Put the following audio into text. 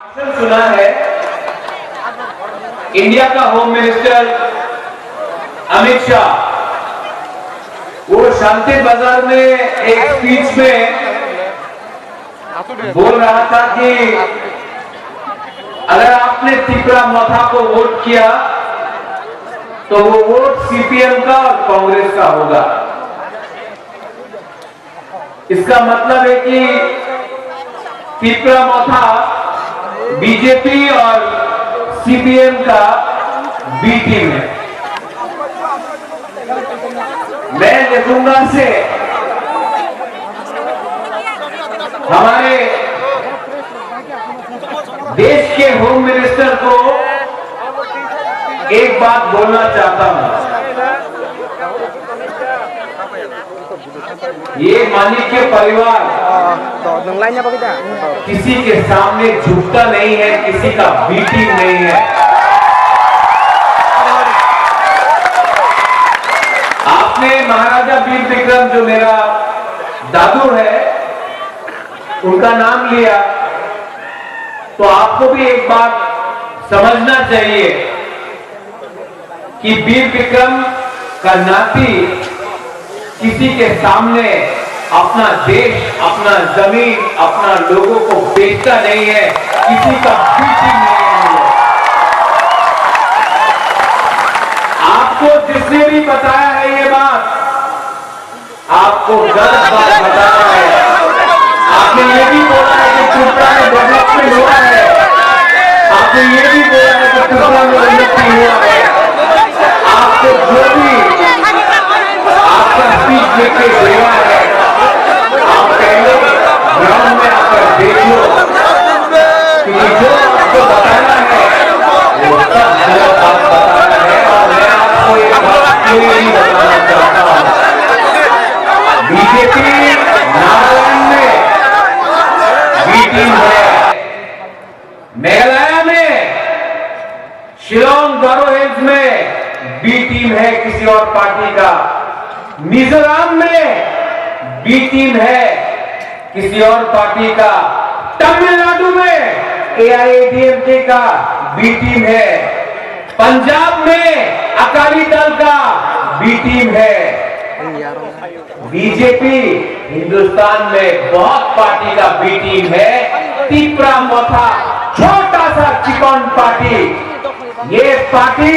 भाषण सुना है इंडिया का होम मिनिस्टर अमित शाह। वो शांति बाजार में एक स्पीच में बोल रहा था कि अगर आपने त्रिपुरा मथा को वोट किया तो वो वोट सीपीएम का और कांग्रेस का होगा। इसका मतलब है कि त्रिपुरा मथा बीजेपी और सीपीएम का बी टीम है। मैं लिखूंगा से हमारे देश के होम मिनिस्टर को एक बात बोलना चाहता हूं। ये माणिक्य परिवार किसी के सामने झुकता नहीं है, किसी का बी टीम नहीं है। आपने महाराजा वीर विक्रम जो मेरा दादू है उनका नाम लिया, तो आपको भी एक बात समझना चाहिए कि वीर विक्रम का नाती किसी के सामने अपना देश, अपना जमीन, अपना लोगों को बेचता नहीं है, किसी का बीटी नहीं है। आपको जिसने भी बताया है ये बात, आपको गलत बात बताया है। आपने ये भी बोला है कि त्रिपुरा में डेवलपमेंट हुआ है, आपने ये भी बोला है कि त्रिपुरा में उन्नति हुआ है। आपको जो भी आपका स्पीच लेके देना है, आप पहले ग्राउंड में आकर देख लो कि जो आपको बताना है वो सब गलत बात बताना है। और मैं आपको एक बात क्लियरली बताना चाहता हूं, बीजेपी नागालैंड में बी टीम है, मेघालय में शिलोंग गारो हिल्स में बी टीम है किसी और पार्टी का, मिजोरम में बी टीम है किसी और पार्टी का, तमिलनाडु में एआईएडीएमके का बी टीम है, पंजाब में अकाली दल का बी टीम है। बीजेपी हिंदुस्तान में बहुत पार्टी का बी टीम है। त्रिपुरा मथा छोटा सा चिकन पार्टी, ये पार्टी